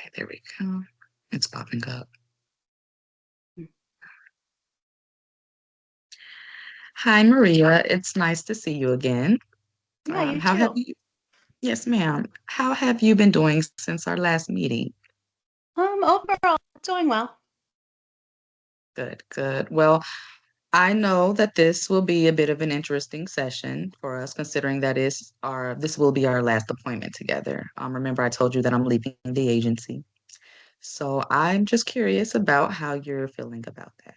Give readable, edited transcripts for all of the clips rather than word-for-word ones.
Okay, there we go. It's popping up. Hi, Maria. It's nice to see you again. Yeah, you How have too. you? Yes, ma'am. How have you been doing since our last meeting? Overall, it's going well. Good, good. Well, I know that this will be a bit of an interesting session for us, considering that is our this will be our last appointment together. Remember, I told you that I'm leaving the agency. So I'm just curious about how you're feeling about that.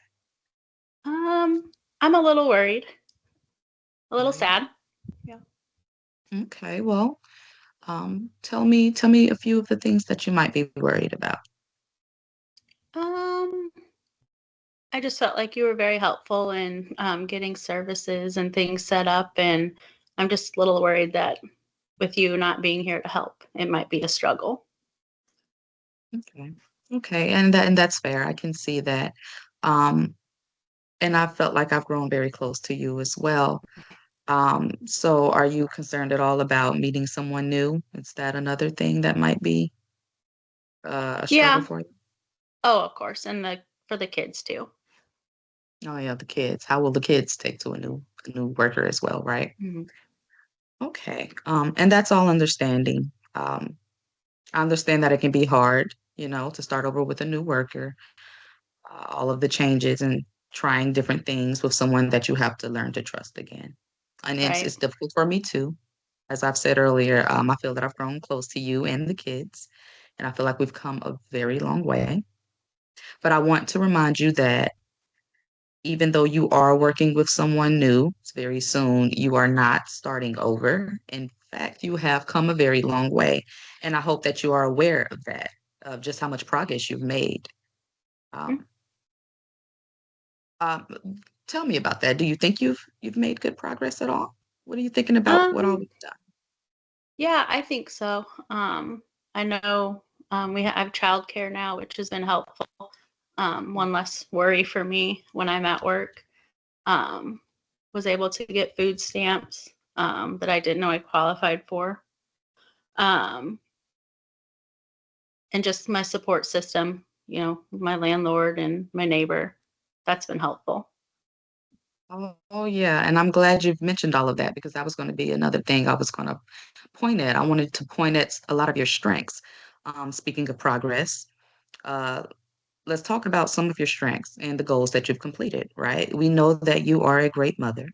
I'm a little worried, a little Worried? sad. Yeah. Okay, well, tell me a few of the things that you might be worried about. Um, I just felt like you were very helpful in getting services and things set up, and I'm just a little worried that with you not being here to help, it might be a struggle. Okay. Okay, and that's fair. I can see that. Um, and I felt like I've grown very close to you as well. So are you concerned at all about meeting someone new? Is that another thing that might be a struggle Yeah. for you? Oh, of course, and the for the kids too. Oh yeah, the kids. How will the kids take to a new worker as well, right? Mhm. Okay. And that's all understanding. I understand that it can be hard, to start over with a new worker, all of the changes and trying different things with someone that you have to learn to trust again. And it's Right. it's difficult for me too. As I've said earlier, I feel that I've grown close to you and the kids, and I feel like we've come a very long way. But I want to remind you that even though you are working with someone new very soon, you are not starting over. In fact, you have come a very long way. And I hope that you are aware of that, of just how much progress you've made. Mm. Um, um, Tell me about that. Do you think you've made good progress at all? What are you thinking about what all Um, we've done? yeah, I think so. I know I have childcare now, which has been helpful. One less worry for me when I'm at work. Um, was able to get food stamps that I didn't know I qualified for. Um, and just my support system, my landlord and my neighbor. That's been helpful. Oh, yeah. And I'm glad you've mentioned all of that because that was going to be another thing I was going to point at. I wanted to point at a lot of your strengths. Speaking of progress, uh, let's talk about some of your strengths and the goals that you've completed, right? We know that you are a great mother.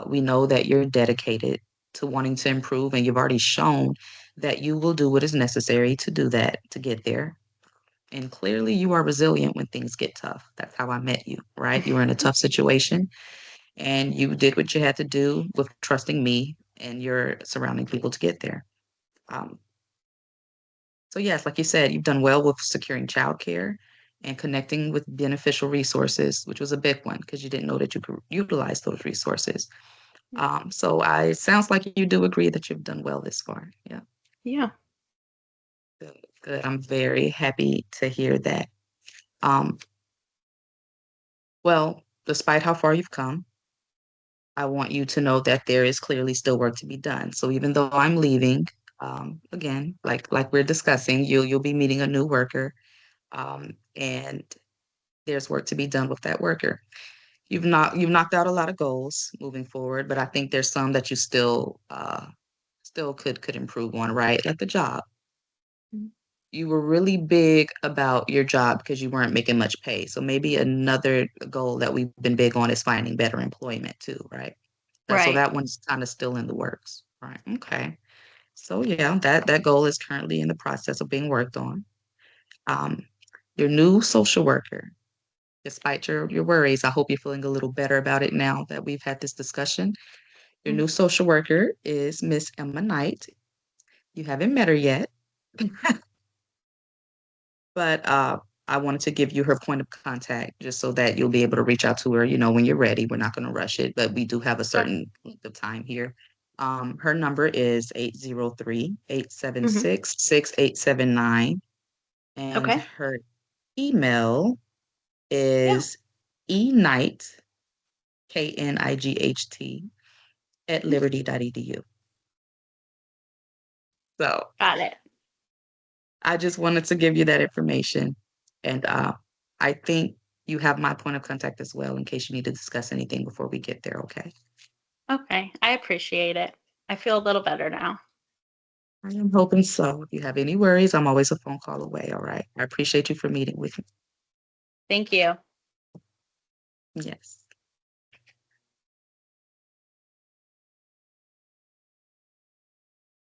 We know that you're dedicated to wanting to improve, and you've already shown that you will do what is necessary to do that, to get there. And clearly, you are resilient when things get tough. That's how I met you, right? You were in a tough situation and you did what you had to do with trusting me and your surrounding people to get there. Um, so yes, like you said, you've done well with securing childcare and connecting with beneficial resources, which was a big one because you didn't know that you could utilize those resources. It sounds like you do agree that you've done well this far. Yeah, Yeah. good, good. I'm very happy to hear that. Um, well, despite how far you've come, I want you to know that there is clearly still work to be done. So even though I'm leaving, again, like we're discussing, you'll be meeting a new worker, and there's work to be done with that worker. You've knocked out a lot of goals moving forward, but I think there's some that you still could improve on, right? Like the job. You were really big about your job because you weren't making much pay. So maybe another goal that we've been big on is finding better employment too, right? So Right. that one's kind of still in the works, right? Okay. So yeah, that goal is currently in the process of being worked on. Um, your new social worker, despite your worries, I hope you're feeling a little better about it now that we've had this discussion. Your Mm. new social worker is Miss Emma Knight. You haven't met her yet, but I wanted to give you her point of contact just so that you'll be able to reach out to her, when you're ready. We're not going to rush it, but we do have a Okay. certain length of time here. Her number is 803 eight seven Hmm. six 6879, and Okay. her email Yeah. is eknight, KNIGHT, at Mm. liberty.edu. So Got it. I just wanted to give you that information. And I think you have my point of contact as well in case you need to discuss anything before we get there, okay? Okay, I appreciate it. I feel a little better now. I am hoping so. If you have any worries, I'm always a phone call away, all right? I appreciate you for meeting with me. Thank you. Yes.